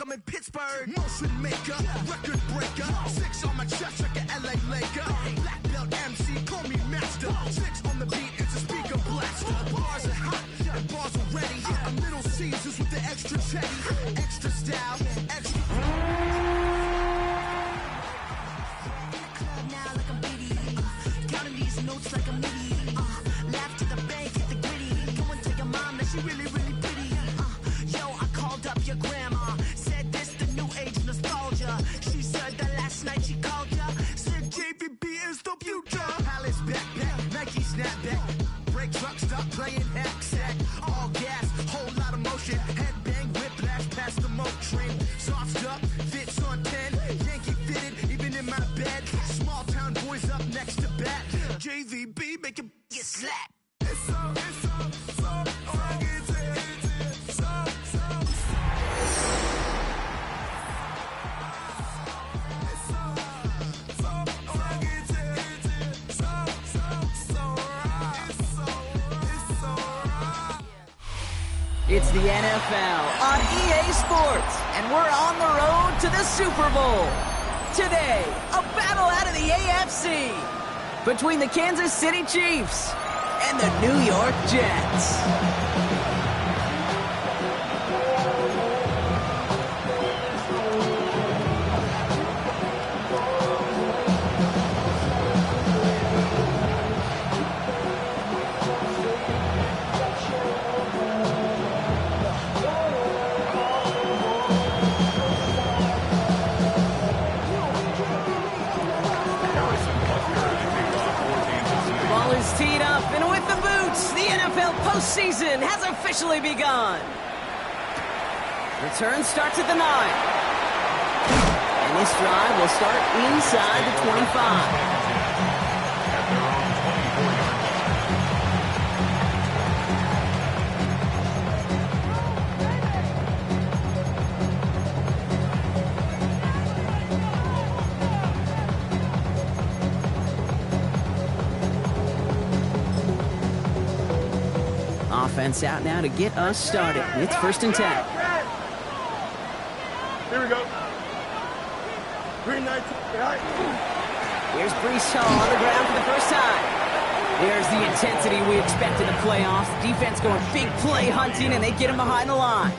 like I'm in Pittsburgh. Motion maker, record breaker. 6 on my chest like an LA Laker. Black belt MC, call me master. 6 on the beat, it's a speaker blaster. Bars are hot, and bars are ready. I'm Little Caesars with the extra teddy. Extra style, extra... Now like I'm Diddy. Counting these notes like I'm Nitty. Laugh to the bank, hit the gritty. Go and tell your mom that she really, really pretty. Yo, I called up your grandma. Said this the new age nostalgia. She said that last night she called ya. Said JVB is the future. Palace backpack, Nike snapback. Break truck, stop playing hack sack. All gas, whole lot of motion. Headbang, whiplash past the moat train. Soft stuff, fits on 10. Yankee fitted, even in my bed. Small town boys up next to bat. JVB make it get slapped. It's the NFL on EA Sports, and we're on the road to the Super Bowl. Today, a battle out of the AFC between the Kansas City Chiefs and the New York Jets. Teed up, and with the boots, the NFL postseason has officially begun. Return starts at the 9. And this drive will start inside the 25. Offense out now to get us started. It's 1st and 10. Here we go. 3-19. Here's Breece Hall on the ground for the first time. There's the intensity we expect in the playoffs. Defense going big play hunting, and they get him behind the line.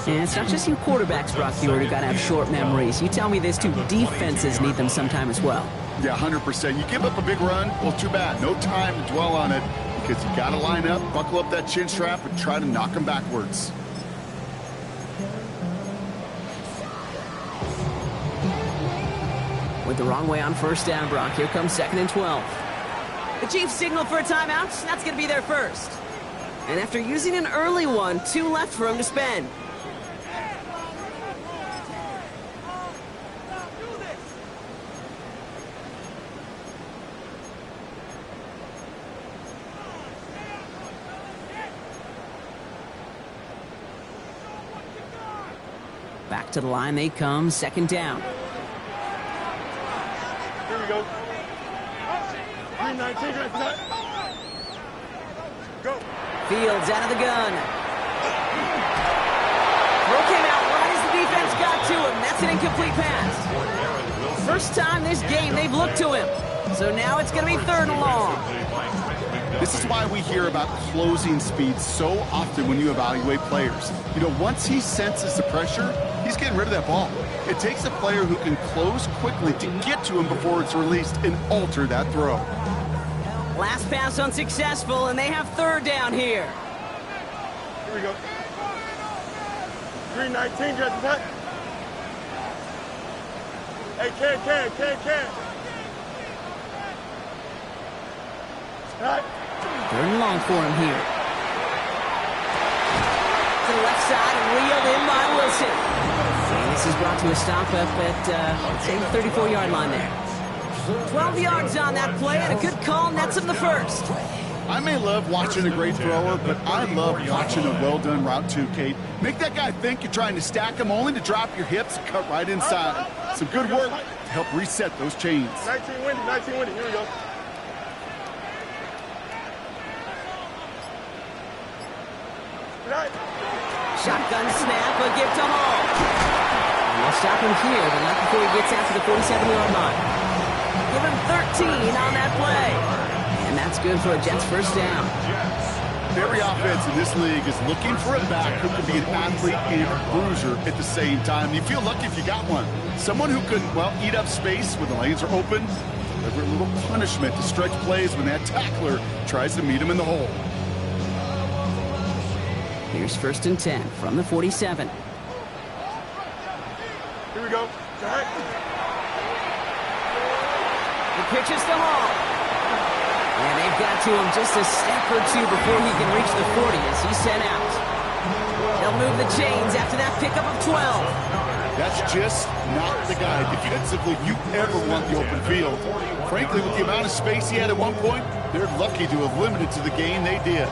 And it's not just you quarterbacks, Brock Huard, who got to have short memories. You tell me this too, defenses need them sometime as well. Yeah, 100%. You give up a big run, well, too bad. No time to dwell on it, because you got to line up, buckle up that chin strap, and try to knock them backwards. Went the wrong way on 1st down, Brock. Here comes 2nd and 12. The Chiefs signal for a timeout. That's going to be their first. And after using an early one, 2 left for him to spend. Back to the line they come, 2nd down. Here we go. 3-19. Go. Fields out of the gun. Throw came out right as the defense got to him. That's an incomplete pass. First time this game they've looked to him. So now it's going to be 3rd and long. This is why we hear about closing speed so often when you evaluate players. You know, once he senses the pressure, he's getting rid of that ball. It takes a player who can close quickly to get to him before it's released and alter that throw. Last pass unsuccessful, and they have 3rd down here. Here we go. 3-19, just cut. Hey, can. Right. 3rd and long for him here. To the left side and reeled in by Wilson. And this is brought to a stop up at, say, the 34-yard line there. 12 yards on that play, and a good call nets him the first. I may love watching a great thrower, but I love watching a well-done route too, Kate. Make that guy think you're trying to stack him only to drop your hips and cut right inside. Some good work to help reset those chains. 19 windy. Here we go. Shotgun snap, a gift to Hall. And they'll stop him here, but not before he gets out to the 47-yard line. Give him 13 on that play. And that's good for a Jets first down. Every offense in this league is looking for a back who can be an athlete and a bruiser at the same time. You feel lucky if you got one. Someone who can, well, eat up space when the lanes are open, deliver a little punishment to stretch plays when that tackler tries to meet him in the hole. Here's 1st and 10 from the 47. Here we go. Right. The pitch is to Hall. And they've got to him just a step or two before he can reach the 40 as he's sent out. They'll move the chains after that pickup of 12. That's just not the guy defensively you ever want the open field. Frankly, with the amount of space he had at one point, they're lucky to have limited to the game they did.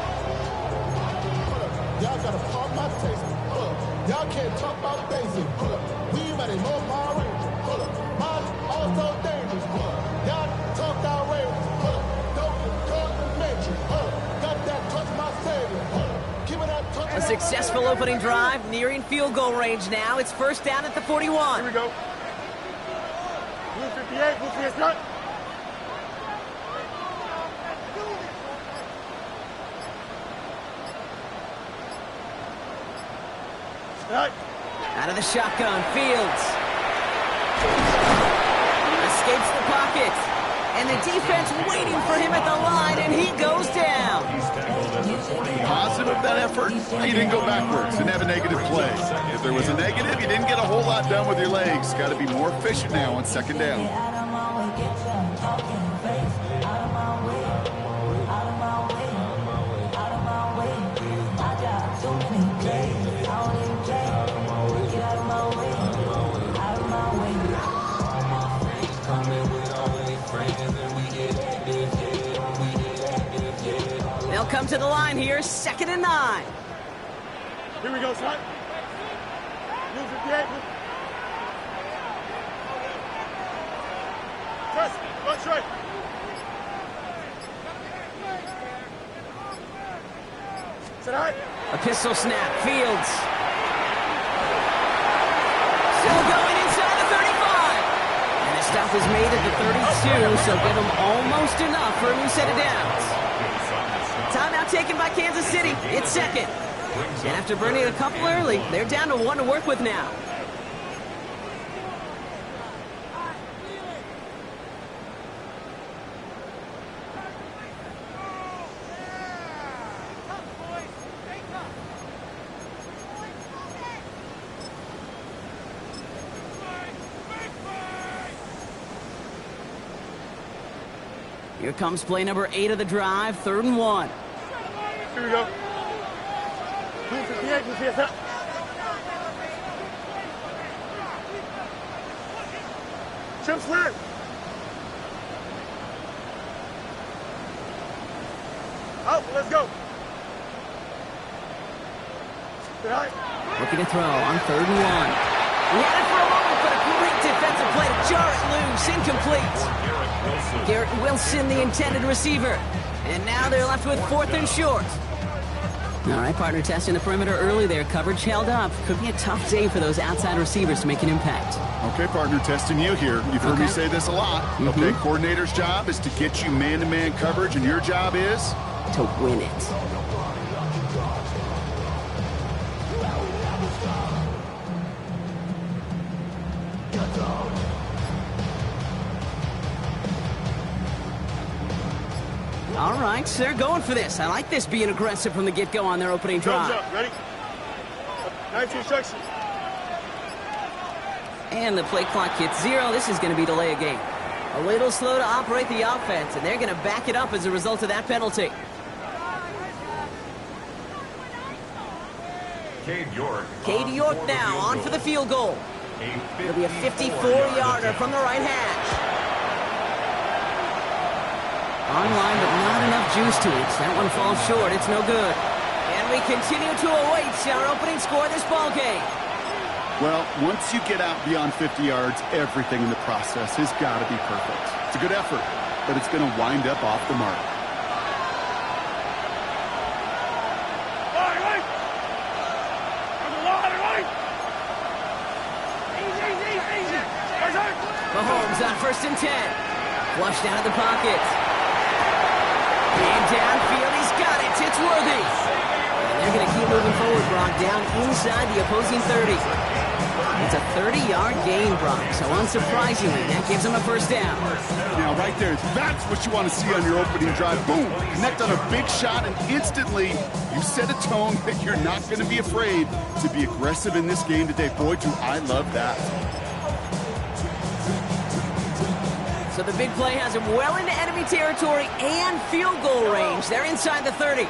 Y'all gotta pump my taste. Y'all can't talk about basic. We ready, more Power Rangers. Mine also dangerous. Y'all talk outrageous. A successful opening drive, nearing field goal range now. It's 1st down at the 41. Here we go. Blue 58, blue 58, start. Right. Out of the shotgun, Fields. Escapes the pocket. And the defense waiting for him at the line, and he goes down. Positive that effort, you didn't go backwards, didn't have a negative play. If there was a negative, you didn't get a whole lot done with your legs. Got to be more efficient now on 2nd down. They'll come to the line here, 2nd and 9. Here we go, son. Blue 58. Press. Watch right. Sit high. A pistol snap, Fields. Still going inside the 35. And the stop is made at the 32, so give them almost enough for a new set of downs. Timeout taken by Kansas City. It's 2nd. And after burning a couple early, they're down to 1 to work with now. Here comes play number 8 of the drive, 3rd and 1. Here we go. Blue 58, blue 58. Trim slant. Out, let's go. Sit high. Looking to throw on 3rd and 1. He had it for a moment, but a great defensive play to jar it loose. Incomplete. Garrett Wilson, the intended receiver. And now they're left with 4th and short. All right, partner, testing the perimeter early there. Coverage held up. Could be a tough day for those outside receivers to make an impact. Okay, partner, testing you here. You've heard me say this a lot. Okay, coordinator's job is to get you man-to-man coverage, and your job is? To win it. All right, so they're going for this. I like this being aggressive from the get-go on their opening drive. Jump, ready? 19 instruction. And the play clock hits 0. This is going to be delay a game. A little slow to operate the offense, and they're going to back it up as a result of that penalty. Cade York now on for the field goal. It'll be a 54-yarder from the right hash. Online, but not enough juice to it. That one falls short. It's no good. And we continue to await our opening score of this ball game. Well, once you get out beyond 50 yards, everything in the process has got to be perfect. It's a good effort, but it's going to wind up off the mark. first and 10. Flushed out of the pocket. And downfield, he's got it. It's Worthy. And they're going to keep moving forward, Brock, down inside the opposing 30. It's a 30-yard gain, Brock, so unsurprisingly, that gives him a first down. Now, right there, that's what you want to see on your opening drive. Boom! Connect on a big shot, and instantly, you set a tone that you're not going to be afraid to be aggressive in this game today. Boy, do I love that. So the big play has him well into enemy territory and field goal range. They're inside the 30.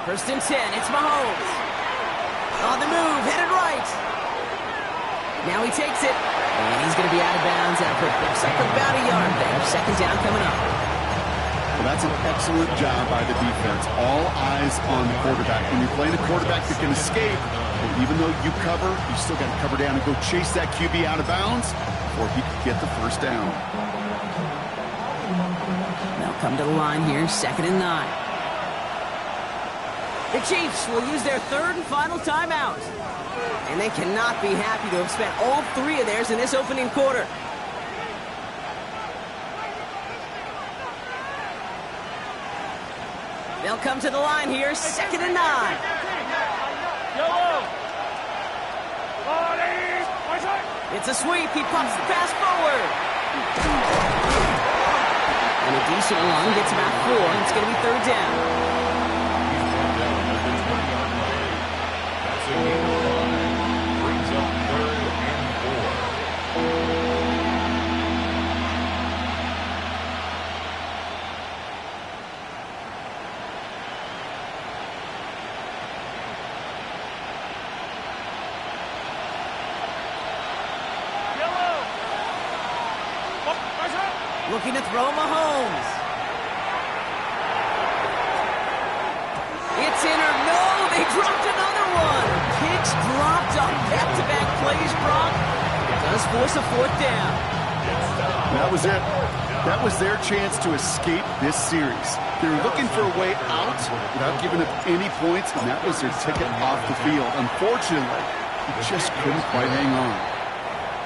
First and 10, it's Mahomes. On the move, headed right. Now he takes it, and he's going to be out of bounds after it picks up about a yard there. Second down coming up. Well, that's an excellent job by the defense. All eyes on the quarterback. When you're playing a quarterback that can escape, well, even though you cover, you still got to cover down and go chase that QB out of bounds before he can get the first down. They'll come to the line here, 2nd and 9. The Chiefs will use their third and final timeout. And they cannot be happy to have spent all 3 of theirs in this opening quarter. They'll come to the line here, 2nd and 9. It's a sweep. He pumps the pass forward. And a decent run gets about 4. It's going to be 3rd down. Brings up 3rd and 4. Looking to throw Mahomes. It's in or no, they dropped another one. Pics dropped on back-to-back plays, Brock. Does force a 4th down. That was it. That was their chance to escape this series. They were looking for a way out without giving up any points, and that was their ticket off the field. Unfortunately, they just couldn't quite hang on.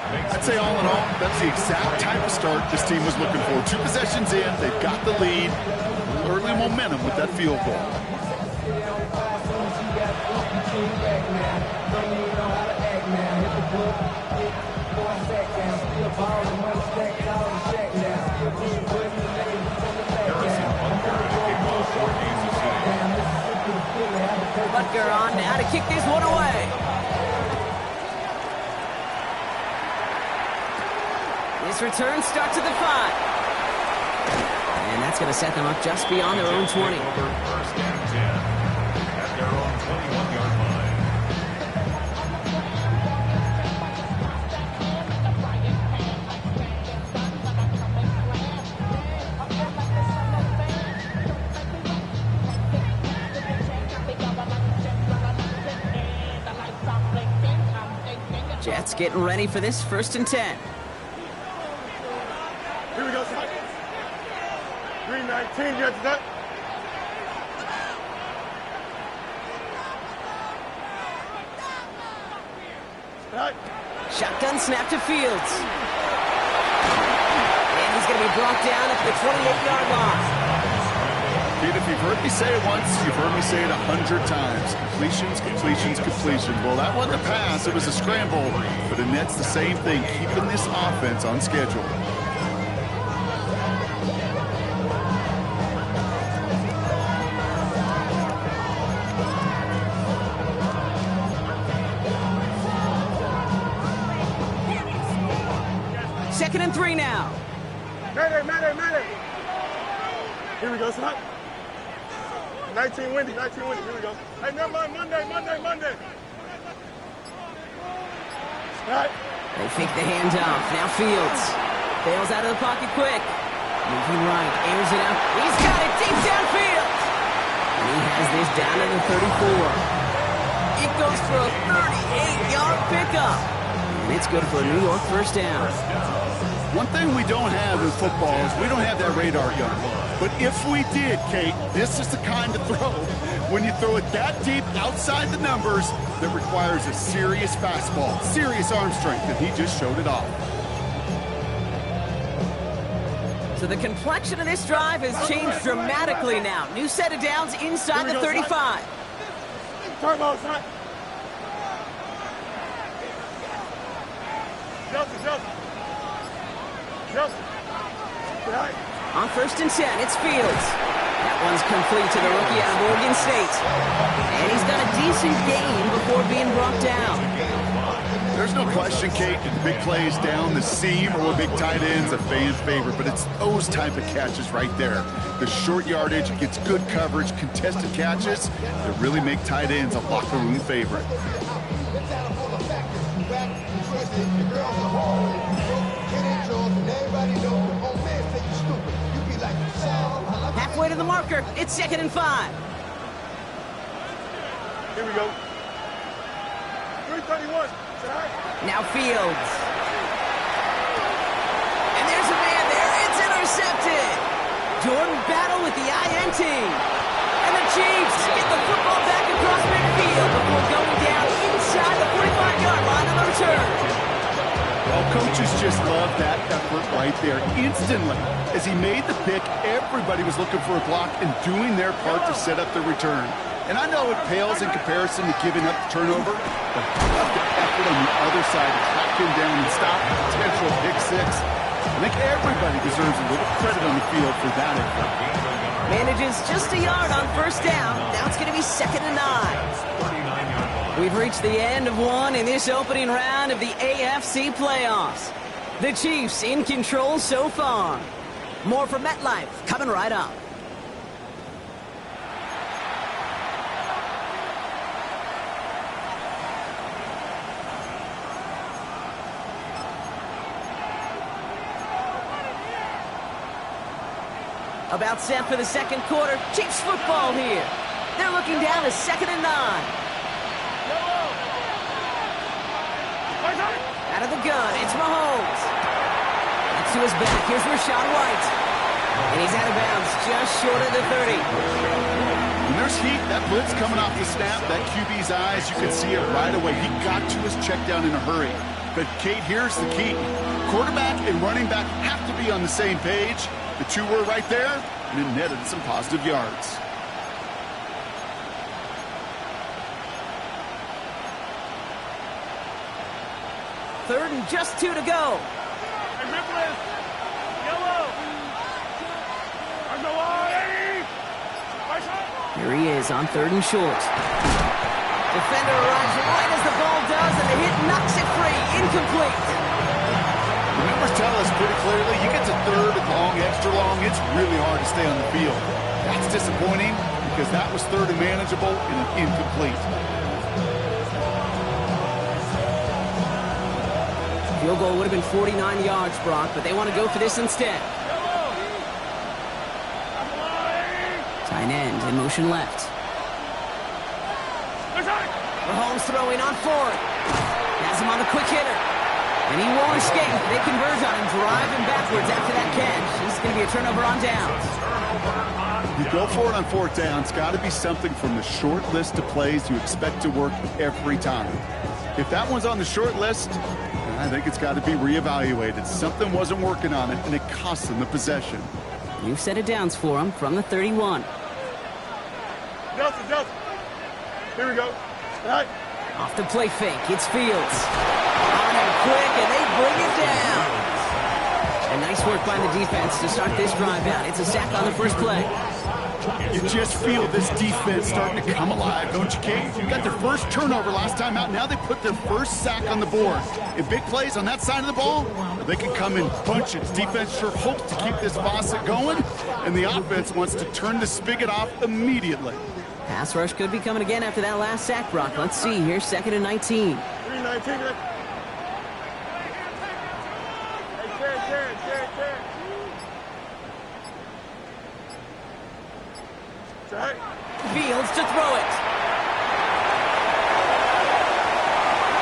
I'd say all in all, that's the exact type of start this team was looking for. 2 possessions in, they've got the lead. Early momentum with that field goal. Butker on now to kick this one away. This return starts at the 5. And that's going to set them up just beyond their own 20.1st and 10 at their own 21-yard line. Jets getting ready for this 1st and 10. Here we go, son. 319, Jets, that. Right. Shotgun snap to Fields. And he's going to be brought down at the 28-yard line. Pete, if you've heard me say it once, you've heard me say it 100 times. Completions, completions, completions. Well, that wasn't a pass. It was a scramble. But it nets the same thing, keeping this offense on schedule. Second and 3 now. Mayday. Here we go, son. 19 windy. Here we go. Hey, never mind. Monday. Right. They fake the handoff. Now Fields. Bails out of the pocket quick. Moving right. Airs it out. He's got it deep downfield. And he has this down to the 34. It goes for a 38-yard pickup. And it's good for a New York first down. One thing we don't have in football is we don't have that radar gun. But if we did, Kate, this is the kind of throw, when you throw it that deep outside the numbers, that requires a serious fastball, serious arm strength, and he just showed it off. So the complexion of this drive has changed dramatically now. New set of downs inside the 35. Turbo, son. Justin. On 1st and 10, it's Fields. That one's complete to the rookie out of Oregon State. And he's got a decent gain before being brought down. There's no question, Kate, that the big plays down the seam or a big tight end's a fan favorite, but it's those type of catches right there. The short yardage, gets good coverage, contested catches that really make tight ends a locker room favorite. Halfway to the marker, it's 2nd and 5. Here we go. 331. Now Fields. And there's a man there. It's intercepted. Jordan Battle with the INT. And the Chiefs get the football back across midfield before going down inside the 45-yard line on the return. Well, coaches just love that effort right there. Instantly, as he made the pick, everybody was looking for a block and doing their part to set up the return. And I know it pales in comparison to giving up the turnover, but the effort on the other side to track him down and stop the potential Pic6. I think everybody deserves a little credit on the field for that effort. Manages just a yard on 1st down. Now it's going to be 2nd and 9. We've reached the end of one in this opening round of the AFC playoffs. The Chiefs in control so far. More from MetLife coming right up. About set for the 2nd quarter. Chiefs football here. They're looking down to 2nd and 9. Out of the gun, it's Mahomes. That's to his back. Here's Rachaad White. And he's out of bounds just short of the 30. When there's heat, that blitz coming off the snap, that QB's eyes, you can see it right away. He got to his check down in a hurry. But, Kate, here's the key. Quarterback and running back have to be on the same page. The two were right there, and it netted some positive yards. Third and just 2 to go. Here he is on 3rd and short. Defender arrives right as the ball does, and the hit knocks it free. Incomplete. The numbers tell us pretty clearly, you get to 3rd and long, extra long, it's really hard to stay on the field. That's disappointing because that was 3rd and manageable and an incomplete. Field goal would have been 49 yards, Brock, but they want to go for this instead. Tight end in motion left. Mahomes throwing on 4th. Has him on the quick hitter. And he won't escape. They converge on him, drive him backwards after that catch. This is going to be a turnover on downs. You go for it on 4th down. It's got to be something from the short list of plays you expect to work every time. If that one's on the short list, I think it's got to be reevaluated. Something wasn't working on it, and it cost them the possession. New set of downs for him from the 31. Justin. Here we go. All right. Off the play fake, it's Fields. On him quick, and they bring it down. And nice work by the defense to start this drive out. It's a sack on the first play. You just feel this defense starting to come alive, don't you, Kate? You got their first turnover last time out. Now they put their first sack on the board. If big plays on that side of the ball, they can come in bunches. Defense sure hopes to keep this faucet going, and the offense wants to turn the spigot off immediately. Pass rush could be coming again after that last sack, Brock. Let's see here, 2nd and 19. 319. Fields to throw it.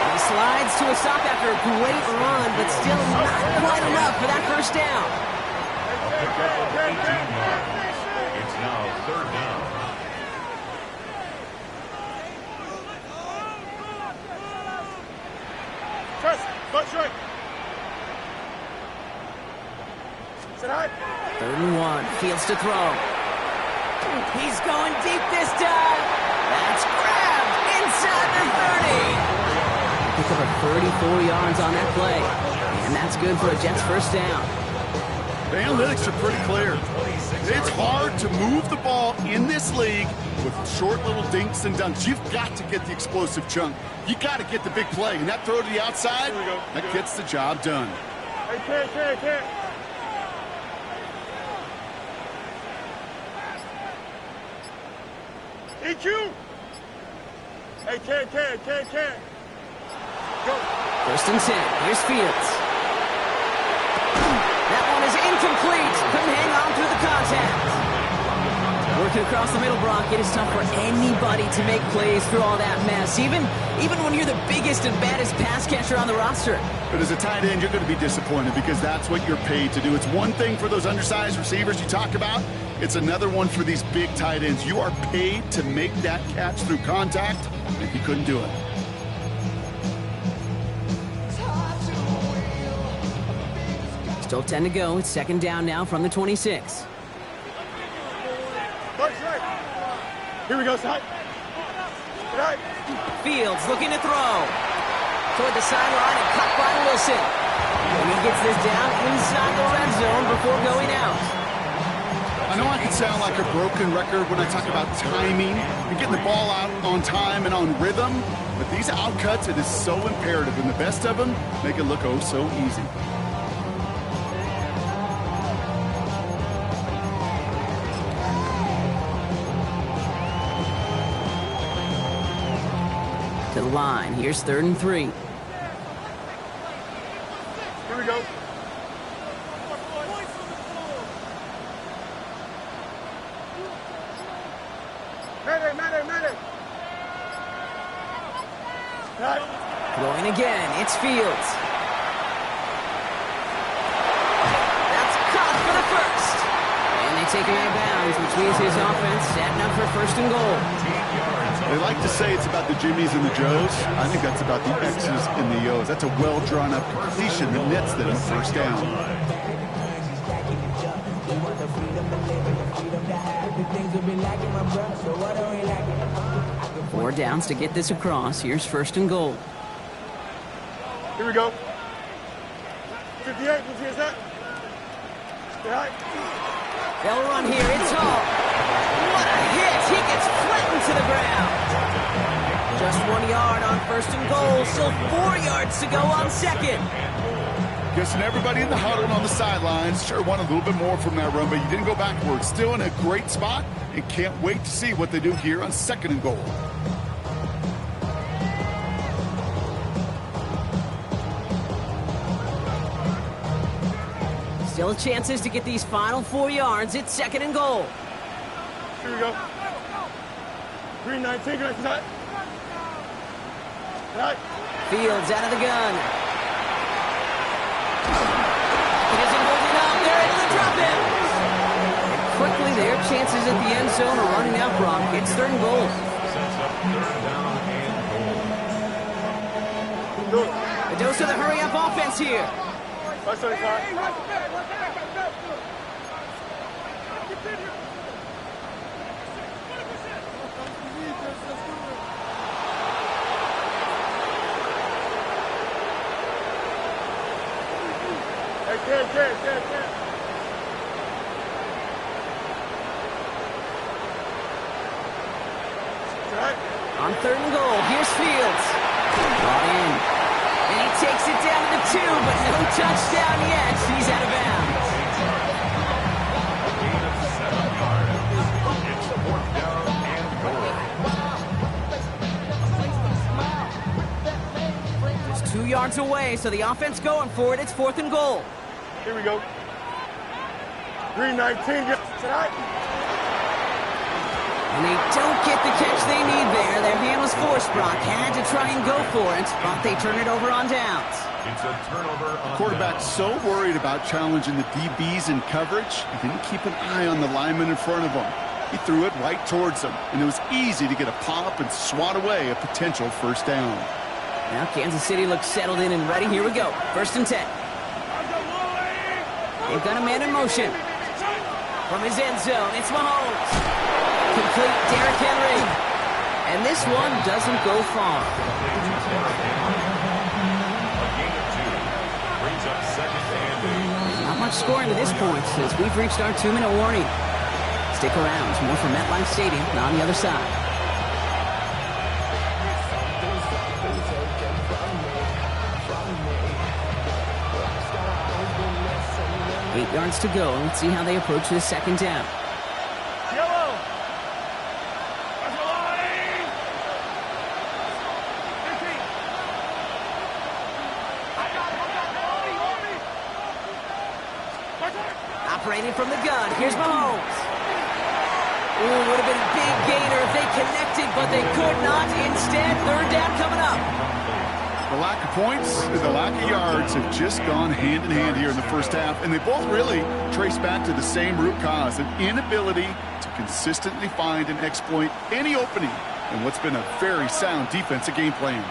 He slides to a stop after a great run, but still not quite enough for that first down. pick up of 18 yards. It's now 3rd down. Trust, butt straight. Sit high. 3rd and 1. Fields to throw. He's going deep this time. That's grabbed inside the 30. Pick up a 34 yards on that play. And that's good for a Jets first down. The analytics are pretty clear. It's hard to move the ball in this league with short little dinks and dunks. You've got to get the explosive chunk. You got to get the big play. And that throw to the outside, that gets the job done. Hey, can't. EQ. Hey, can't. Go. 1st and 10. Here's Fields. That one is incomplete. Couldn't hang on through the contact. Working across the middle, Brock, it is tough for anybody to make plays through all that mess, even when you're the biggest and baddest pass catcher on the roster. But as a tight end, you're going to be disappointed because that's what you're paid to do. It's one thing for those undersized receivers you talk about. It's another one for these big tight ends. You are paid to make that catch through contact, and he couldn't do it. Still 10 to go. It's 2nd down now from the 26. Butt straight. Here we go, side. Right. Fields looking to throw. Toward the sideline and caught by Wilson. And he gets this down inside the red zone before going out. I know I can sound like a broken record when I talk about timing and getting the ball out on time and on rhythm, but these outcuts, it is so imperative, and the best of them make it look oh so easy. To the line. Here's 3rd and 3. Here we go. Mayday. Right. Throwing again. It's Fields. That's caught for the first. And they take him out of bounds, which means his offense setting up for 1st and goal. They like to say it's about the Jimmies and the Joes. I think that's about the X's and the O's. That's a well-drawn-up completion that nets them 1st down. Four downs to get this across. Here's 1st and goal. Here we go. 58, what's his that? Right. They'll run here. It's Hall. What a hit. He gets flattened to the ground. Just 1 yard on 1st and goal. Still 4 yards to go on 2nd. Guessing everybody in the huddle and on the sidelines sure wanted a little bit more from that run, but you didn't go backwards. Still in a great spot and can't wait to see what they do here on 2nd and goal. Still chances to get these final 4 yards. It's 2nd and goal. Here we go. 319, right. Right. Fields out of the gun. He doesn't hold it up. They're able to drop him. And quickly, their chances at the end zone are running out, Brock. It's 3rd and goal. Sets up 3rd down and goal. The dose of the hurry-up offense here. On 3rd and goal, here's Fields. Brought in. And he takes it down to the 2, but no touchdown yet. He's out of bounds. Gain of 7 yards. It's 4th down and goal. Just 2 yards away, so the offense going for it. It's 4th and goal. Here we go. 319. And they don't get the catch they need there. Their hand was forced, Brock. Had to try and go for it, but they turn it over on downs. It's a turnover on Quarterback's so worried about challenging the DBs in coverage, he didn't keep an eye on the lineman in front of him. He threw it right towards him, and it was easy to get a pop and swat away a potential first down. Now Kansas City looks settled in and ready. Here we go. 1st and 10. They've got a man in motion. From his end zone, it's Mahomes. Complete Derrick Henry. And this one doesn't go far. A gain of 2. Brings up 2nd and 8. Not much scoring to this point since we've reached our 2-minute warning. Stick around. More from MetLife Stadium on the other side. 8 yards to go. Let's see how they approach this 2nd down. Yellow. Operating from the gun. Here's Mahomes. Ooh, would have been a big gainer if they connected, but they could not. Instead, 3rd down coming up. The lack of points and the lack of yards have just gone hand in hand here in the first half, and they both really trace back to the same root cause, an inability to consistently find and exploit any opening in what's been a very sound defensive game plan.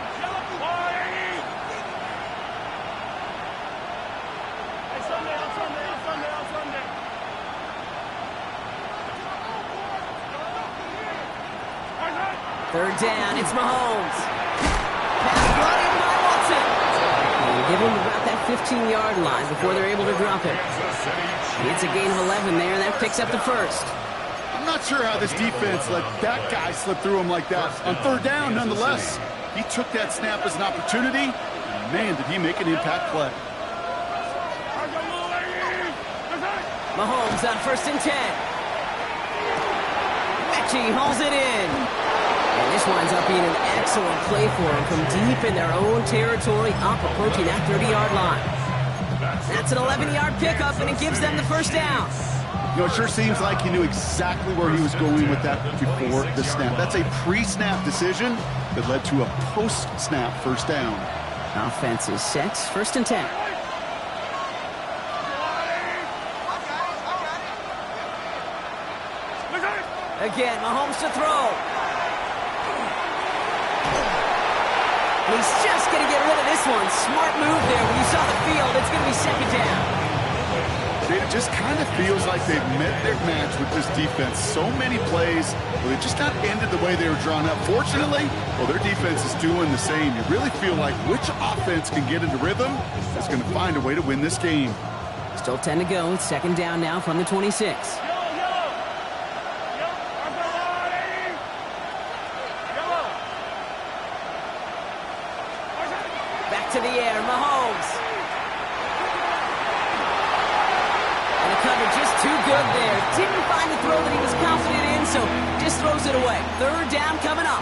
Third down, it's Mahomes. Pass brought in by Watson. And give him about that 15-yard line before they're able to drop him. It's a gain of 11 there, and that picks up the 1st. I'm not sure how this defense let that guy slip through him like that. On 3rd down, nonetheless, he took that snap as an opportunity. Man, did he make an impact play. Mahomes on 1st and 10. Mechie hauls it in. And this winds up being an excellent play for them from deep in their own territory, up approaching that 30-yard line. That's an 11-yard pickup, and it gives them the 1st down. You know, it sure seems like he knew exactly where he was going with that before the snap. That's a pre-snap decision that led to a post-snap 1st down. Offense is set. 1st and 10. Again, Mahomes to throw. He's just going to get rid of this one. Smart move there. When you saw the field, it's going to be 2nd down. It just kind of feels like they've met their match with this defense. So many plays where they just not ended the way they were drawn up. Fortunately, well, their defense is doing the same. You really feel like which offense can get into rhythm is going to find a way to win this game. Still 10 to go. It's 2nd down now from the 26. To the air, Mahomes. And the cover just too good there. Didn't find the throw that he was confident in, so just throws it away. 3rd down coming up.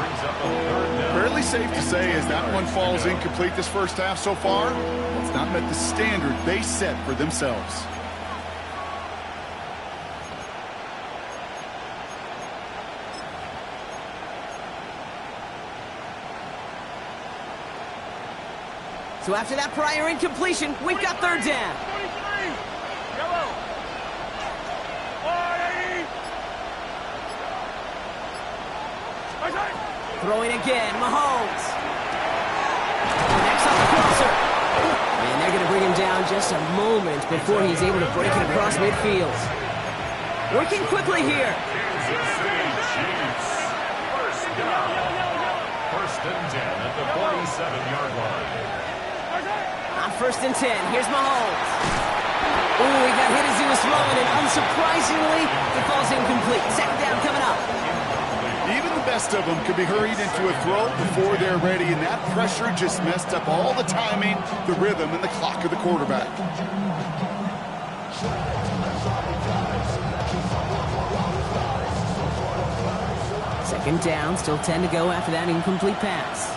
Fairly safe to say as that one falls incomplete this 1st half so far, it's not met the standard they set for themselves. So after that prior incompletion, we've got 3rd down. Throwing again, Mahomes. Next up the crosser. And they're going to bring him down just a moment before he's able to break it across midfield. Working quickly here. First and 10 at the 47-yard line. On 1st and 10, here's Mahomes. Ooh, he got hit as he was throwing, and unsurprisingly, it falls incomplete. 2nd down coming up. Even the best of them could be hurried into a throw before they're ready, and that pressure just messed up all the timing, the rhythm, and the clock of the quarterback. Second down, still 10 to go after that incomplete pass.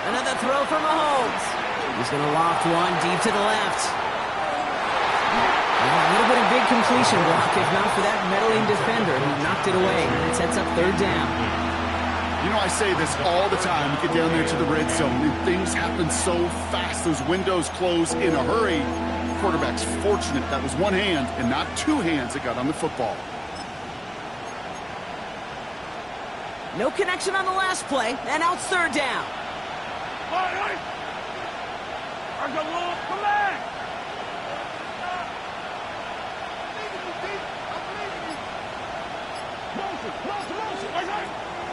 Another throw for Mahomes. He's going to loft one deep to the left. A little bit of big incompletion block, if not for that meddling defender who knocked it away. It sets up third down. You know, I say this all the time. You get down there to the red zone, and things happen so fast. Those windows close in a hurry. Quarterback's fortunate that was one hand and not two hands that got on the football. No connection on the last play, and now it's third down.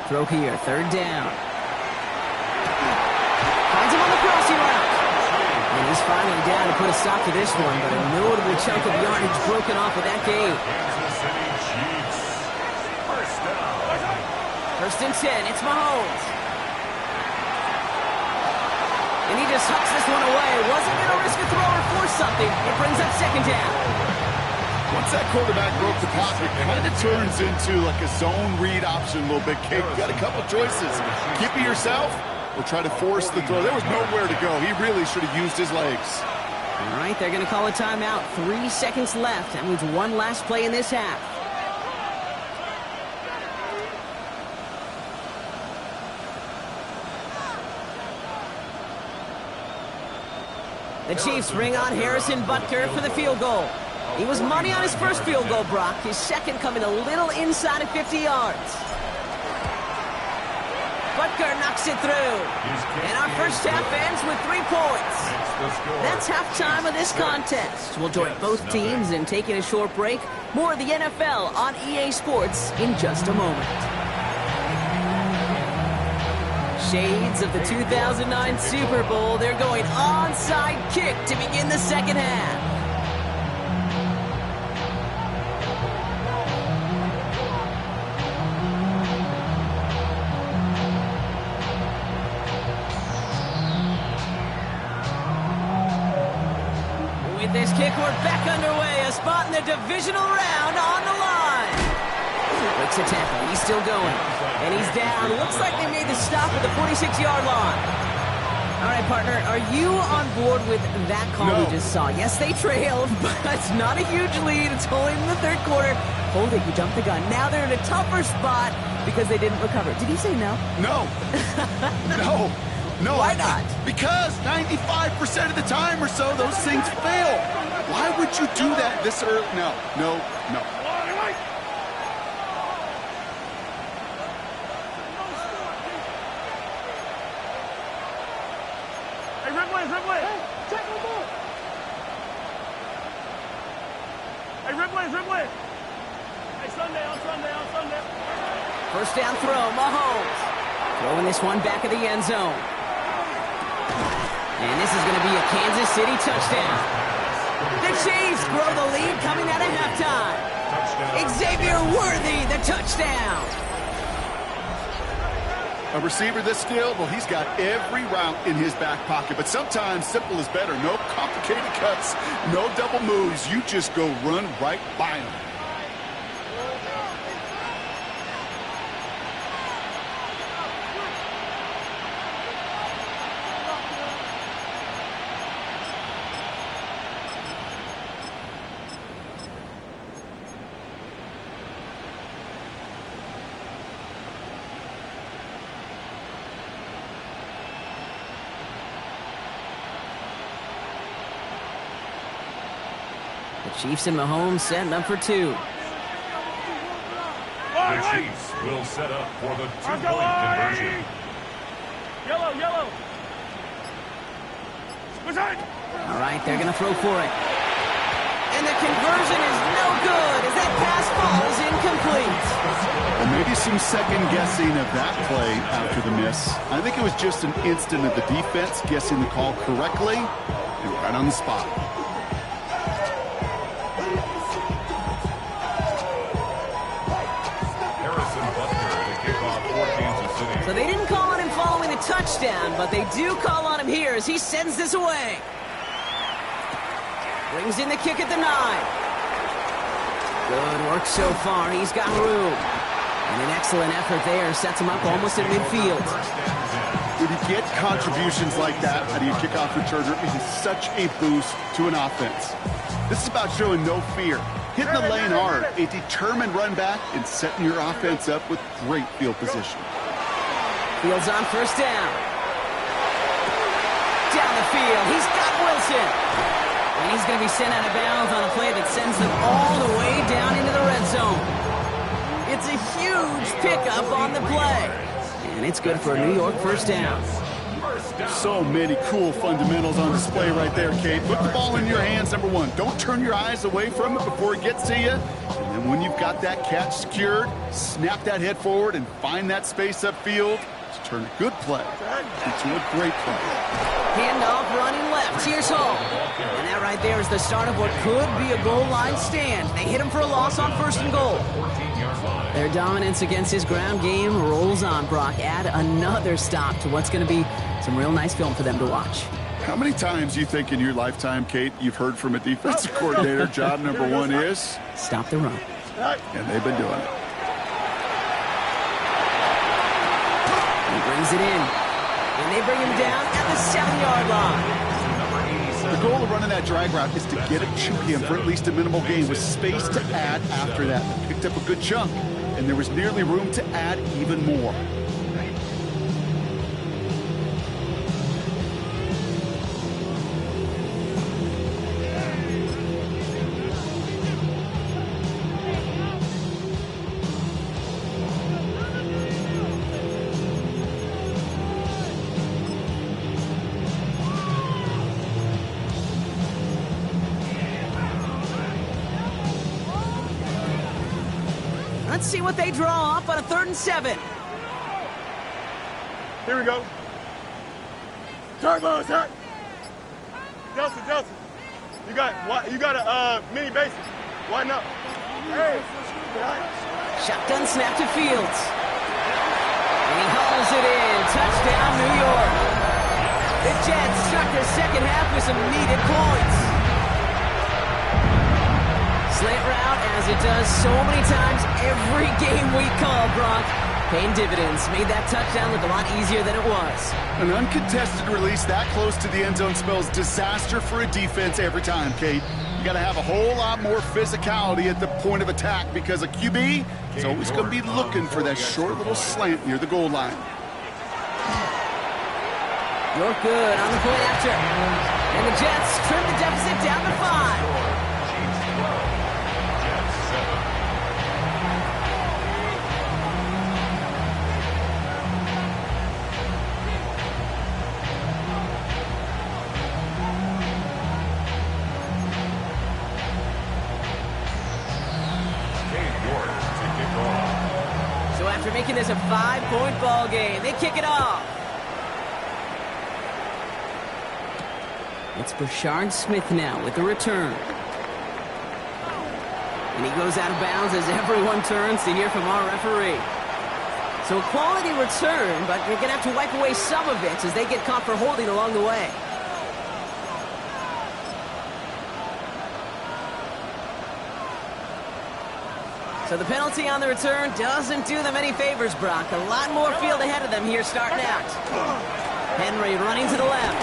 Throw here, third down. Finds him on the crossing route. And he's finally down to put a stop to this one, but a notable chunk of yardage broken off with that game. Kansas City Chiefs. First down. First and 10, it's Mahomes. And he just hucks this one away. Wasn't going to risk a throw or force something. It brings up second down. Once that quarterback broke the pocket, it kind of turns into like a zone read option a little bit. Kate, you got a couple choices. Keep it yourself or try to force the throw. There was nowhere to go. He really should have used his legs. All right, they're going to call a timeout. 3 seconds left. That means one last play in this half. The Chiefs bring on Harrison Butker for the field goal. He was money on his first field goal, Brock. His second coming a little inside of 50 yards. Butker knocks it through. And our first half ends with 3 points. That's halftime of this contest. We'll join both teams in taking a short break. More of the NFL on EA Sports in just a moment. Shades of the 2009 Super Bowl. They're going onside kick to begin the second half. With this kick, we're back underway. A spot in the divisional round on the line. Breaks a tackle. He's still going. And he's down. Looks like they made the stop at the 46-yard line. All right, partner, are you on board with that call we just saw? Yes, they trailed, but it's not a huge lead. It's only in the third quarter. Hold it, you jumped the gun. Now they're in a tougher spot because they didn't recover. Did he say no? No. No. No. Why not? Because 95% of the time or so, those things fail. Why would you do that this early? No. Ripley. Hey, Sunday. First down throw, Mahomes. Throwing this one back of the end zone. And this is going to be a Kansas City touchdown. The Chiefs grow the lead coming out of halftime. Xavier Worthy, the touchdown. A receiver this skilled, well, he's got every route in his back pocket. But sometimes simple is better. No complicated cuts, no double moves. You just go run right by him. Chiefs and Mahomes setting up for 2. The Chiefs will set up for the 2-point conversion. Yellow. All right, they're going to throw for it. And the conversion is no good as that pass falls incomplete. Well, maybe some second guessing of that play after the miss. I think it was just an instant of the defense guessing the call correctly and right on the spot. So they didn't call on him following the touchdown, but they do call on him here as he sends this away. Brings in the kick at the 9. Good work so far. He's got room. And an excellent effort there sets him up almost at midfield. When you get contributions like that out of your kickoff returner, it is such a boost to an offense. This is about showing no fear. Hitting the lane hard, a determined run back, and setting your offense up with great field position. Fields on first down. Down the field, he's got Wilson. And he's going to be sent out of bounds on a play that sends them all the way down into the red zone. It's a huge pickup on the play. And it's good for a New York first down. So many cool fundamentals on display right there, Kate. Put the ball in your hands, number one. Don't turn your eyes away from it before it gets to you. And then when you've got that catch secured, snap that head forward and find that space upfield to turn a good play into a great play. Handoff running left. Here's Hall. And that right there is the start of what could be a goal line stand. They hit him for a loss on first and goal. Their dominance against his ground game rolls on, Brock. Add another stop to what's going to be some real nice film for them to watch. How many times do you think in your lifetime, Kate, you've heard from a defensive coordinator, job number one is? Stop the run. And they've been doing it. He brings it in. And they bring him down at the 7-yard line. The goal of running that drag route is to get it to him for at least a minimal gain with space to add after that. They picked up a good chunk, and there was nearly room to add even more. Let's see what they draw up on a 3rd and 7. Here we go. Turbo, turn. Delta. You got a mini basic. Why not? Hey. Shotgun snap to Fields. And he hauls it in. Touchdown, New York. The Jets struck their second half with some needed points. Slant route, as it does so many times every game we call, Brock. Paying dividends. Made that touchdown look a lot easier than it was. An uncontested release that close to the end zone spells disaster for a defense every time, Kate. You got to have a whole lot more physicality at the point of attack because a QB is always going to be looking for that short little slant near the goal line. You're good on the point after. And the Jets trim the deficit down to 5. After making this a 5-point ball game, they kick it off. It's Brashard Smith now with the return. And he goes out of bounds as everyone turns to hear from our referee. So a quality return, but you're going to have to wipe away some of it as they get caught for holding along the way. So the penalty on the return doesn't do them any favors, Brock. A lot more field ahead of them here starting out. Henry running to the left.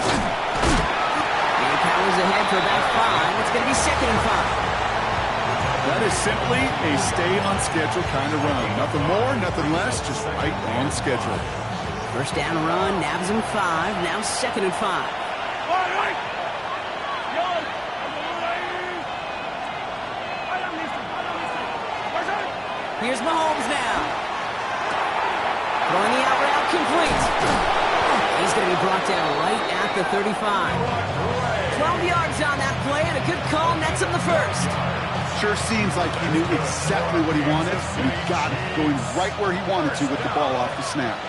He powers ahead for about 5. It's going to be 2nd and 5. That is simply a stay-on-schedule kind of run. Nothing more, nothing less, just right on schedule. First down run, nabs him 5. Now 2nd and 5. Here's Mahomes now. Throwing the out route complete. He's going to be brought down right at the 35. 12 yards on that play, and a good call nets him the first. Sure seems like he knew exactly what he wanted, and he got it, going right where he wanted to with the ball off the snap.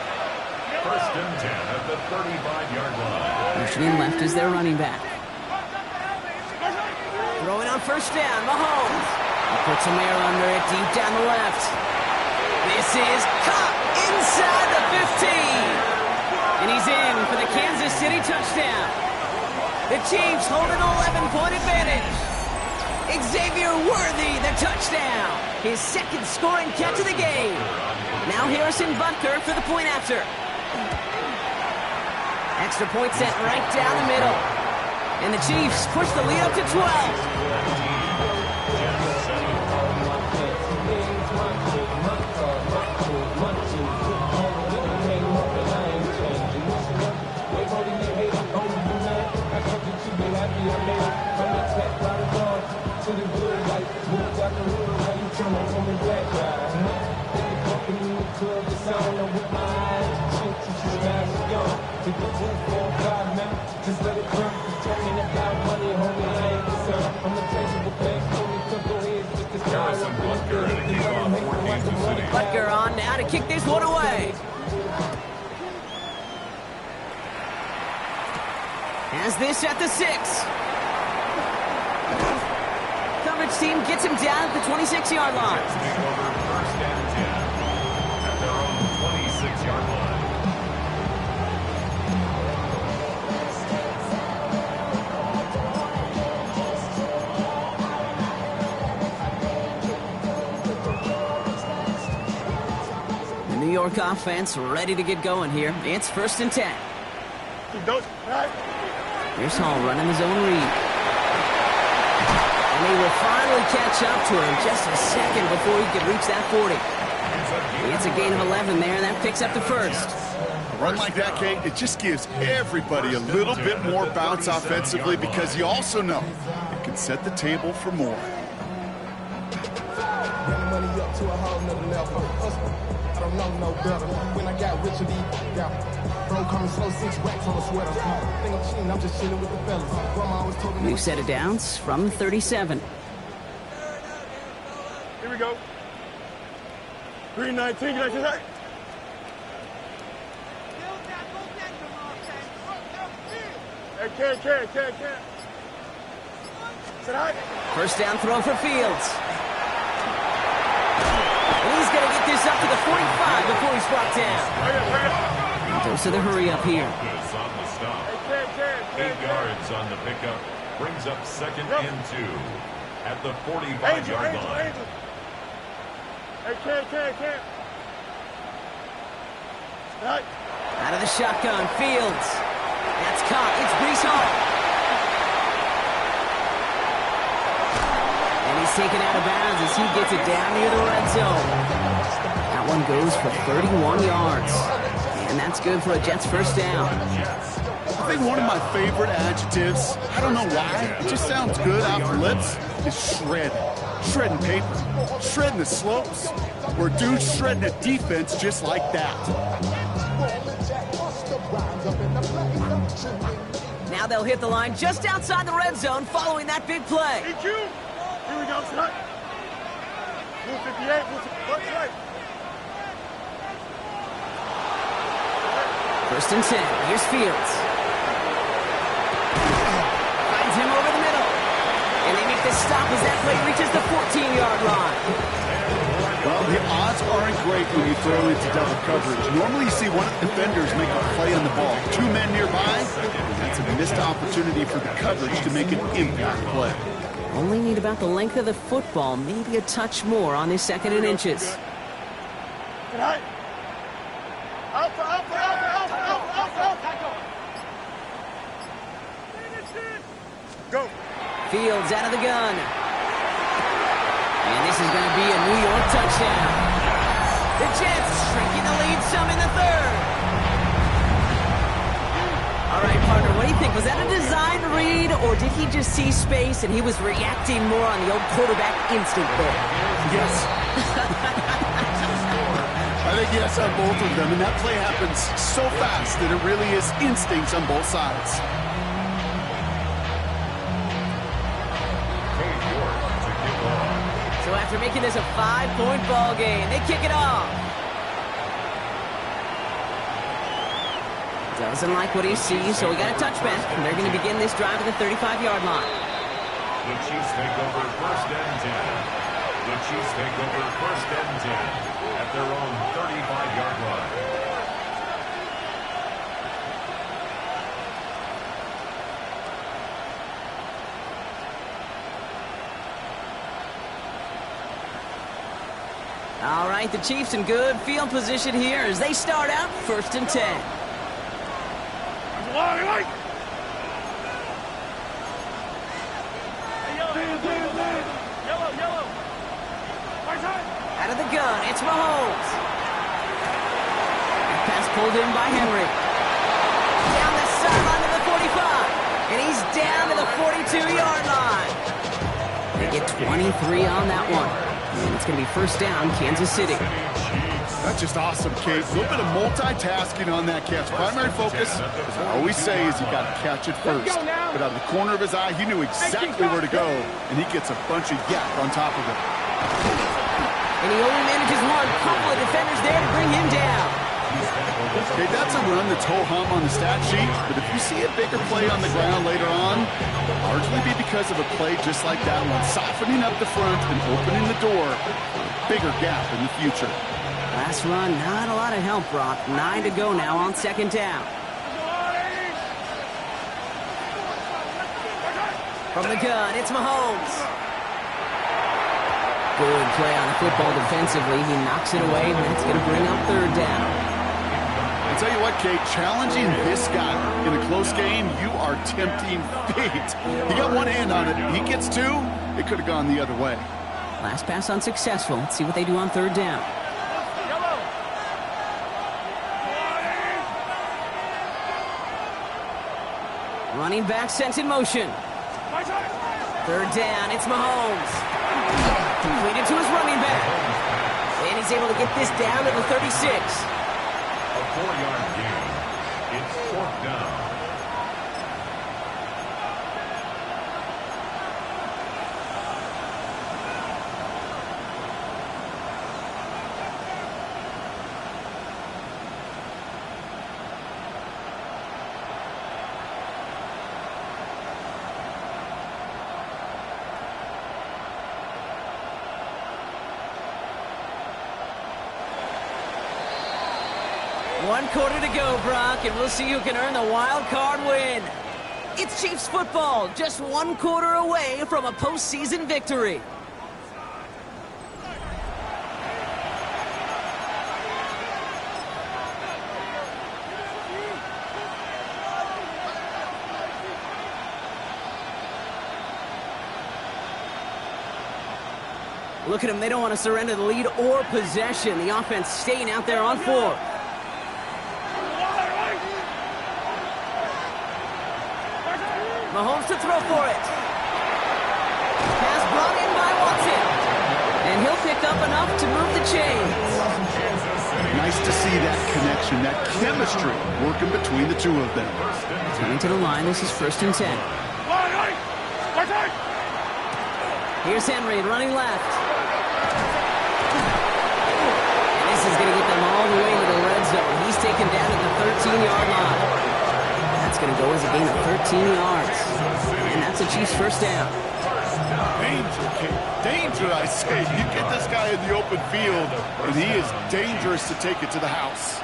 1st and 10 at the 35-yard line. Pushing in left is their running back. Throwing on first down, Mahomes. He puts some air under it deep down the left. This is caught inside the 15. And he's in for the Kansas City touchdown. The Chiefs hold an 11-point advantage. Xavier Worthy, the touchdown. His 2nd scoring catch of the game. Now Harrison Butker for the point after. Extra point set right down the middle. And the Chiefs push the lead up to 12. Butker on now to kick this one away. Has this at the 6. Coverage team gets him down at the 26-yard line. First and 10 at their own 26-yard line. The New York offense ready to get going here. It's 1st and 10. Here's Hall running his own read. And he will finally catch up to him just a second before he could reach that 40. It's a gain of 11 there, and that picks up the first. A run like that, Kate, it just gives everybody a little bit more bounce offensively because you also know it can set the table for more. Money up to a whole nother level. I don't know no better. When I got rich, bro, coming slow, 6 racks on a sweater. Think I'm cheating, I'm just chilling with the fellas. Grandma always told me. New set of downs from 37. Here we go. 319, get that. Hey, can't. Sit high. First down throw for Fields. And he's going to get this up to the 45 before he's brought down. Hurry up. Goes to the hurry up here. Is on the stop. Hey, 8 yards on the pickup. Brings up 2nd and 2 at the 45-yard line. Hey, can't. Right. Out of the shotgun, Fields. That's caught. It's Brees Hall. And he's taken out of bounds as he gets it down near the red zone. That one goes for 31 yards. And that's good for a Jets first down. I think one of my favorite adjectives, I don't know why, it just sounds good off the lips, is shred. Shredding paper. Shredding the slopes. Where dude's shredding a defense just like that. Now they'll hit the line just outside the red zone following that big play. EQ. Here we go, son. 158, 158. First and 10. Here's Fields. Finds him over the middle. And they make the stop as that play reaches the 14-yard line. Well, the odds aren't great when you throw into double coverage. Normally you see one of the defenders make a play on the ball. 2 men nearby, that's a missed opportunity for the coverage to make an impact play. Only need about the length of the football, maybe a touch more on this 2nd and inches. Get high. Out. Go. Fields out of the gun. And this is going to be a New York touchdown. The Jets shrinking the lead some in the 3rd. All right, partner, what do you think? Was that a design read, or did he just see space and he was reacting more on the old quarterback instinct there? Yes. I think yes on both of them, and that play happens so fast that it really is instincts on both sides. So after making this a 5-point ball game, they kick it off. Doesn't like what he sees, so we got a touchback. And they're going to begin this drive at the 35-yard line. The Chiefs take over 1st and 10. The Chiefs take over 1st and 10 at their own 35-yard line. All right, the Chiefs in good field position here as they start out 1st and 10. Out of the gun, it's Mahomes. That pass pulled in by Henry. Down the sideline to the 45. And he's down to the 42-yard line. They get 23 on that one. And it's going to be first down, Kansas City. That's just awesome, Kate. A little bit of multitasking on that catch. Primary focus, as I always say, is you got to catch it first. But out of the corner of his eye, he knew exactly where to go, and he gets a bunch of yak on top of it. And he only manages one. Couple of defenders there to bring him down. Okay, that's a run that's ho-hum on the stat sheet, but if you see a bigger play on the ground later on, it'll largely be because of a play just like that one, softening up the front and opening the door for a bigger gap in the future. Last run, not a lot of help, Brock. 9 to go now on second down. From the gun, it's Mahomes. Good play on the football defensively. He knocks it away, and that's going to bring up third down. I'll tell you what, Kate, challenging this guy in a close game, you are tempting fate. He got one hand on it. He gets two. It could have gone the other way. Last pass unsuccessful. Let's see what they do on third down. Running back sent in motion. Third down, it's Mahomes. Completed to his running back. And he's able to get this down to the 36. A 4-yard gain. It's fourth down. One quarter to go, Brock, and we'll see who can earn the wild card win. It's Chiefs football, just one quarter away from a postseason victory. Look at them, they don't want to surrender the lead or possession. The offense staying out there on four. Mahomes to throw for it. Pass brought in by Watson. And he'll pick up enough to move the chains. Nice to see that connection, that chemistry working between the two of them. Turning to the line, this is first and 10. Here's Henry running left. And this is going to get them all the way to the red zone. He's taken down at the 13-yard line. That's going to go as a gain of 13 yards. And that's a Chiefs first down. Danger, Kate. Danger, I say. You get this guy in the open field, and he is dangerous to take it to the house.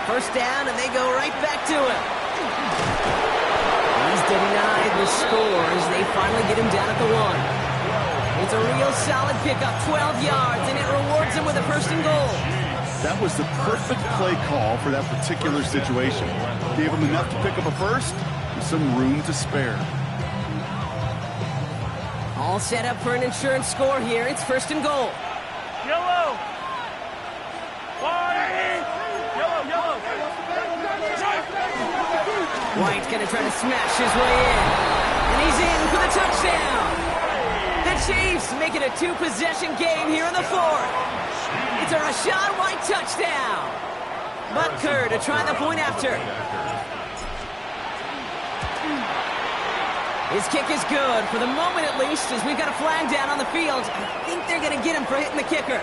First down, and they go right back to him. He's denied the score as they finally get him down at the 1. It's a real solid pickup, 12 yards, and it rewards him with a first and goal. That was the perfect play call for that particular situation. Gave him enough to pick up a first with some room to spare. All set up for an insurance score here. It's first and goal. Yellow. White's going to try to smash his way in. And he's in for the touchdown. The Chiefs make it a two-possession game here in the fourth. It's a Rashad White touchdown. Butker to try the point after. His kick is good, for the moment at least, as we've got a flag down on the field. I think they're going to get him for hitting the kicker.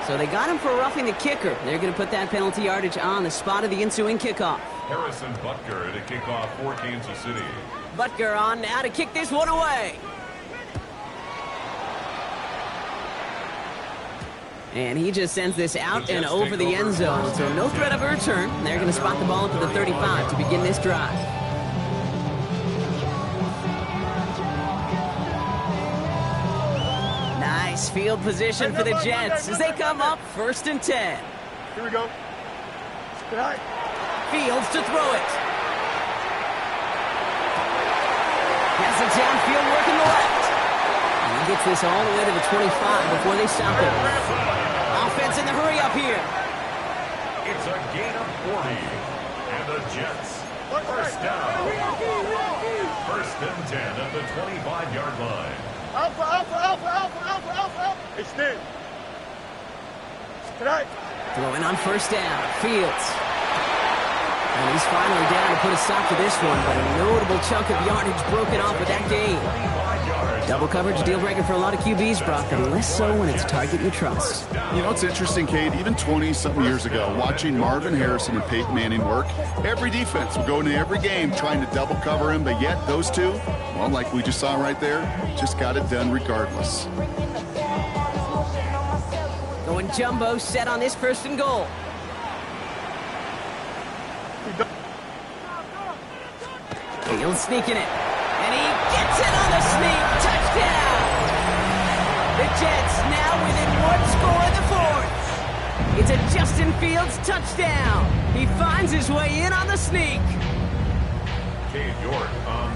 So they got him for roughing the kicker. They're going to put that penalty yardage on the spot of the ensuing kickoff. Harrison Butker to kick off for Kansas City. Butker on now to kick this one away. And he just sends this out and over the end zone. So no threat of a return. They're going to spot the ball up at the 35 to begin this drive. Nice field position for the Jets as they come up first and 10. Here we go. Fields to throw it. Has it downfield working the left. And he gets this all the way to the 25 before they stop it. Offense in the hurry up here. It's a gain of 40. And the Jets, first down. First and 10 at the 25-yard line. Alpha, alpha, alpha, alpha, alpha, alpha, alpha. Extend. Tonight. Throwing on first down. Fields. And he's finally down to put a stop to this one, but a notable chunk of yardage broken off with that gain. Double coverage, deal breaker for a lot of QBs, Brock, and less so when it's a target you trust. You know, it's interesting, Cade, even 20-something years ago, watching Marvin Harrison and Peyton Manning work, every defense would go into every game trying to double cover him, but yet those two, well, like we just saw right there, just got it done regardless. Going jumbo, set on this first and goal. Fields sneaking it. And he gets it on the sneak. Touchdown! The Jets now within one score in the fourth. It's a Justin Fields touchdown. He finds his way in on the sneak.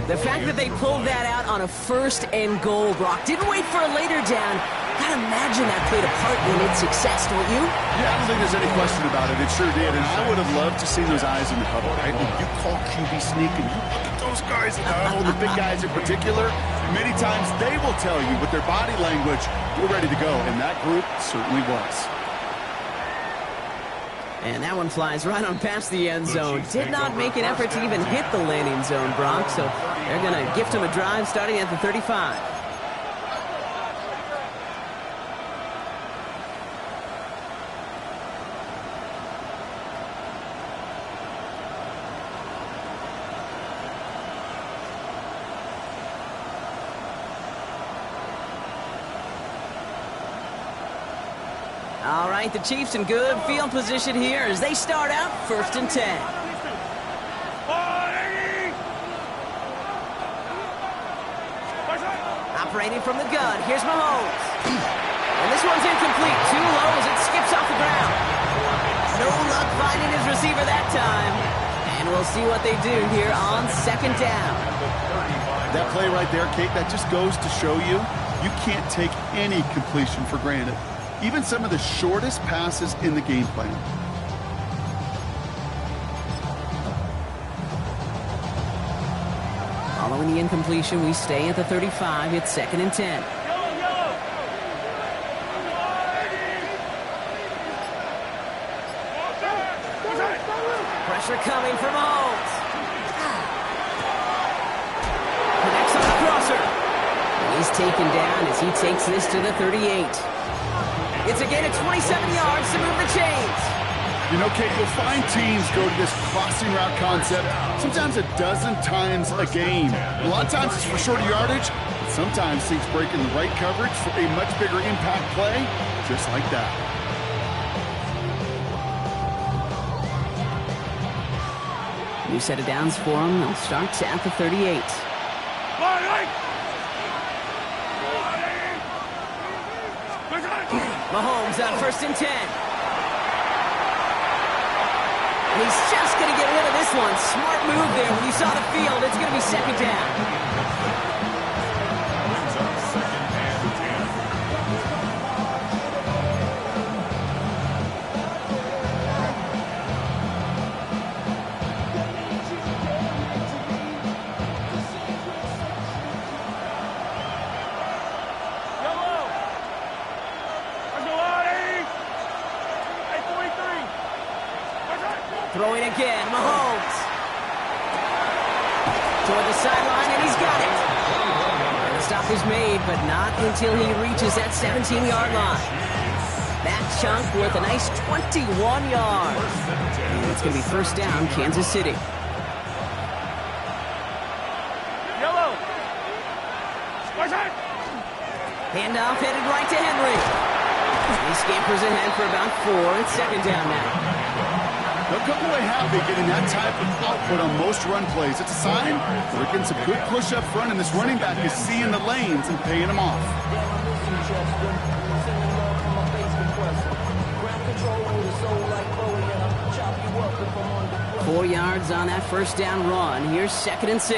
The fact that they pulled that out on a first and goal, Brock, didn't wait for a later down. Gotta imagine that played a part in its success, don't you? Yeah, I don't think there's any question about it. It sure did, and I would have loved to see those eyes in the huddle, right? When you call QB sneak and you look at those guys in the huddle, the big guys in particular, many times they will tell you with their body language, we're ready to go, and that group certainly was. And that one flies right on past the end zone. Did not make an effort to even hit the landing zone, Brock, so they're going to gift him a drive starting at the 35. All right, the Chiefs in good field position here as they start out 1st and 10. Operating from the gun, here's Mahomes. And this one's incomplete, too low as it skips off the ground. No luck finding his receiver that time. And we'll see what they do here on 2nd down. That play right there, Kate, that just goes to show you, you can't take any completion for granted. Even some of the shortest passes in the game plan. Following the incompletion, we stay at the 35. It's 2nd and 10. Pressure coming from Mahomes. Connects on the crosser. He's taken down as he takes this to the 38. It's a gain of 27 yards to move the chains. You know, Kate, you'll find teams go to this crossing route concept sometimes a dozen times a game. A lot of times it's for shorter yardage, but sometimes things break in the right coverage for a much bigger impact play, just like that. New set of downs for them. They'll start at the 38. Mahomes on 1st and 10. He's just going to get rid of this one. Smart move there. When you saw the field, it's going to be 2nd down. Throwing again, Mahomes. Toward the sideline, and he's got it. And the stop is made, but not until he reaches that 17-yard line. That chunk worth a nice 21 yards. And it's going to be 1st down, Kansas City. Yellow. Handoff headed right to Henry. He scampers ahead for about 4. It's 2nd down now. They'll come away happy getting that type of output on most run plays. It's a sign that they're getting some good push up front, and this running back is seeing the lanes and paying them off. 4 yards on that 1st down run. Here's 2nd and 6.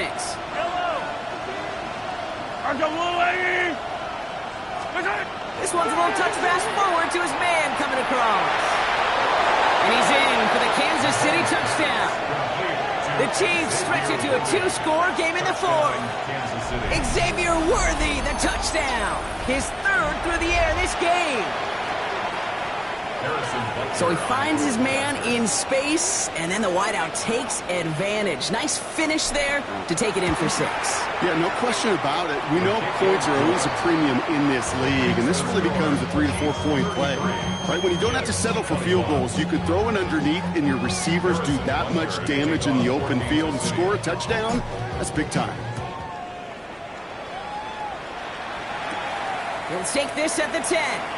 This one's a little touch pass forward to his man coming across. And he's in for the Kansas City touchdown. The Chiefs stretch it to a 2-score game in the 4th. Xavier Worthy, the touchdown. His third through the air this game. So he finds his man in space, and then the wideout takes advantage. Nice finish there to take it in for 6. Yeah, no question about it. We know points are always a premium in this league, and this really becomes a 3 to 4 point play. Right? When you don't have to settle for field goals, you could throw it underneath, and your receivers do that much damage in the open field and score a touchdown. That's big time. He'll take this at the 10.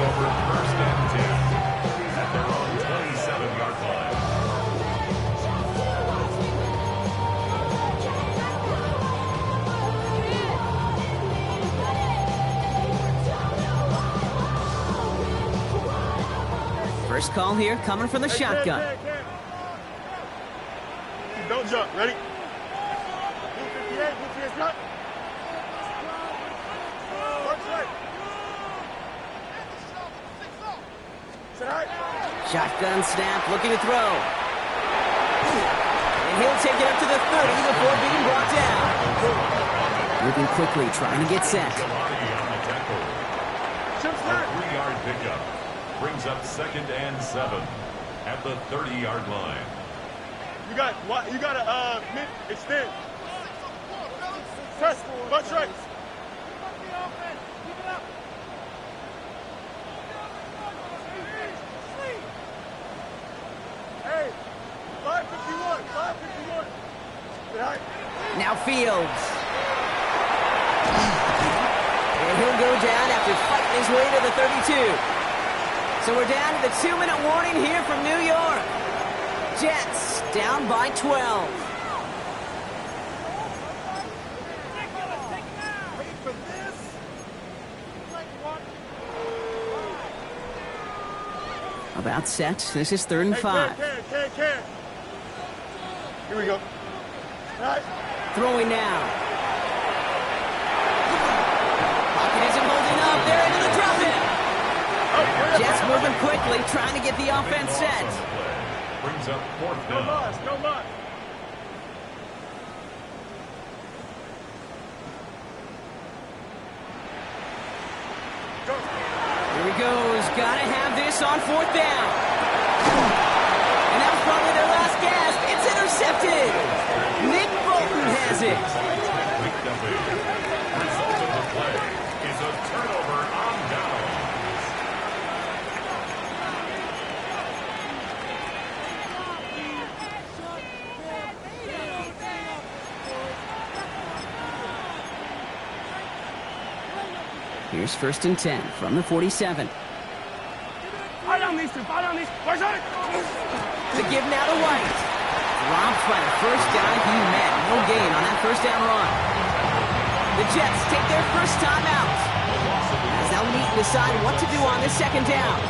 Over first and 10 at their own 27-yard line. First call here coming from the shotgun. Don't jump. Ready? Blue 58, blue 58, jump. Work straight. Shotgun snap, looking to throw. And he'll take it up to the 30 before being brought down. Moving quickly, trying to get set. A 3-yard pickup brings up 2nd and 7 at the 30-yard line. You got to extend. Press, butt straight. Now Fields. And he'll go down after fighting his way to the 32. So we're down to the 2-minute warning here from New York. Jets down by 12. About set. This is 3rd and 5. Here we go. Right. Throwing now. Pocket isn't holding up. They're into the drop it. Jets moving quickly, trying to get the offense set. Brings up 4th down. No loss. Here he goes. Gotta have this on 4th down. And that was probably their last gasp. It's intercepted. Nick Bolton has it. Result of the play is a turnover on downs. Here's 1st and 10 from the 47. The give now to White. Dropped by the first guy he met. No gain on that 1st down run. The Jets take their first time out, as they'll meet and decide what to do on this 2nd down.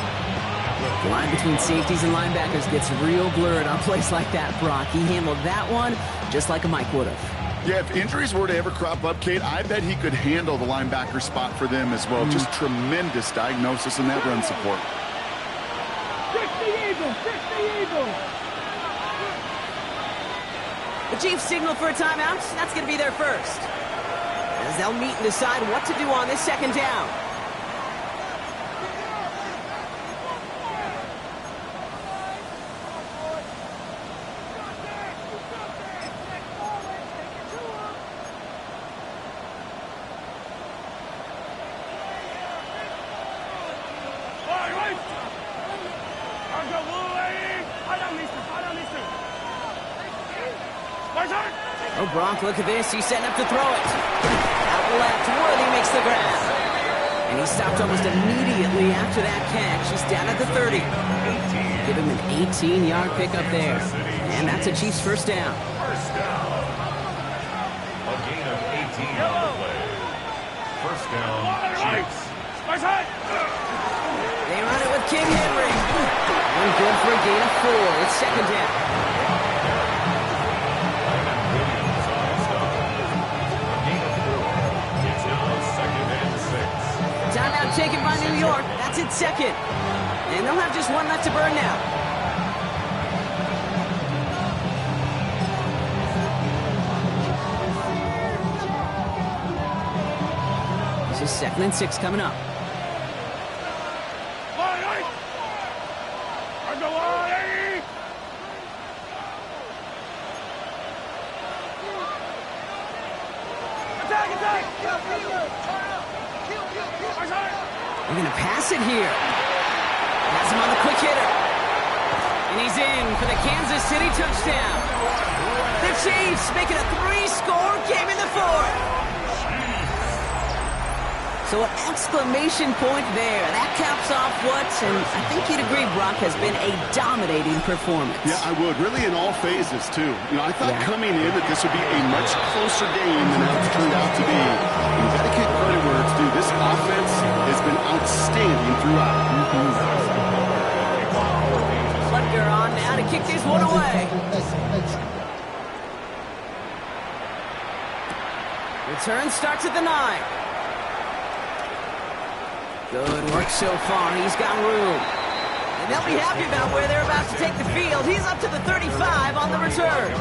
The line between safeties and linebackers gets real blurred on plays like that, Brock. He handled that one just like a Mike would have. Yeah, if injuries were to ever crop up, Kate, I bet he could handle the linebacker spot for them as well. Just tremendous diagnosis in that run support. The Chiefs signal for a timeout. That's going to be their first, as they'll meet and decide what to do on this 2nd down. Oh, Bronk, look at this. He's setting up to throw it. Out left, Worthy makes the grab. And he stopped almost immediately after that catch. He's down at the 30. Give him an 18-yard pickup there. And that's a Chiefs 1st down. First down. A gain of 18 on the play. 1st down, Chiefs. They run it with King Henry. One good for a gain of 4. It's 2nd down. Timeout taken by New York. That's its 2nd. And they'll have just one left to burn now. 2nd and 6 coming up. They're going to pass it here. Has him on the quick hitter. And he's in for the Kansas City touchdown. The Chiefs making a 3-score game in the 4th. So an exclamation point there. That caps off what, and I think you'd agree, Brock, has been a dominating performance. Yeah, I would. Really in all phases, too. You know, I thought coming in that this would be a much closer game than how it's turned out to be. And you've got to give credit where it's due. This offense has been outstanding throughout. Butker on now to kick this one away. Return starts at the 9. Good work so far. He's got room. And they'll be happy about where they're about to take the field. He's up to the 35 on the return.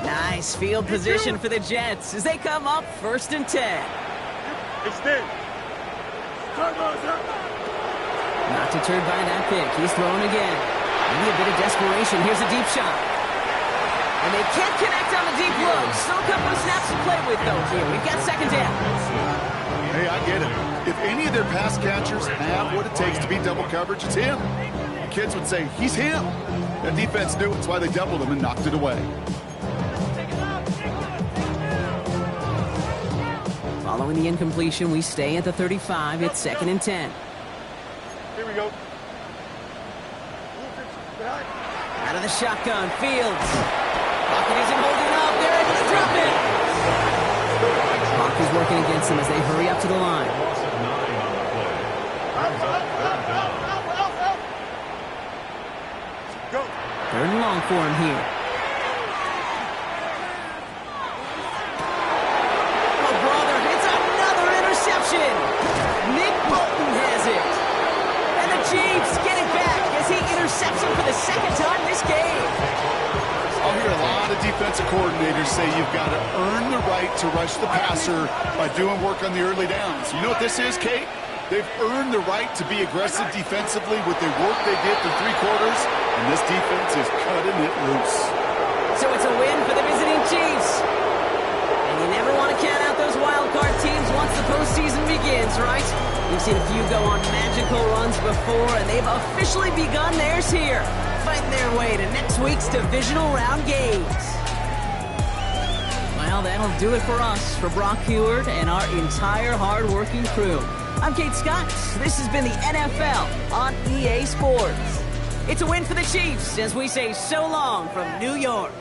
Nice field position for the Jets as they come up 1st and 10. Extend. Not deterred by that pick. He's throwing again. Maybe a bit of desperation. Here's a deep shot. And they can't connect on the deep look. Still a couple of snaps to play with, though, here. We've got 2nd down. Hey, I get it. If any of their pass catchers have what it takes to beat double coverage, it's him. The kids would say, he's him. That defense knew it. That's why they doubled him and knocked it away. Following the incompletion, we stay at the 35. It's 2nd and 10. Here we go. Out of the shotgun, Fields. Pocket isn't holding up. They're able to drop it. Clock is working against them as they hurry up to the line. Go. 3rd and long for him here. Oh, brother, it's another interception. Nick Bolton has it. And the Chiefs get it back as he intercepts him for the 2nd time this game. I'll hear a lot of defensive coordinators say you've got to earn the right to rush the passer by doing work on the early downs. You know what this is, Kate? They've earned the right to be aggressive defensively with the work they did through 3 quarters, and this defense is cutting it loose. So it's a win for the visiting Chiefs. And you never want to count out those wild card teams once the postseason begins, right? We've seen a few go on magical runs before, and they've officially begun theirs here, fighting their way to next week's divisional round games. Well, that'll do it for us, for Brock Heward and our entire hard-working crew. I'm Kate Scott. This has been the NFL on EA Sports. It's a win for the Chiefs as we say so long from New York.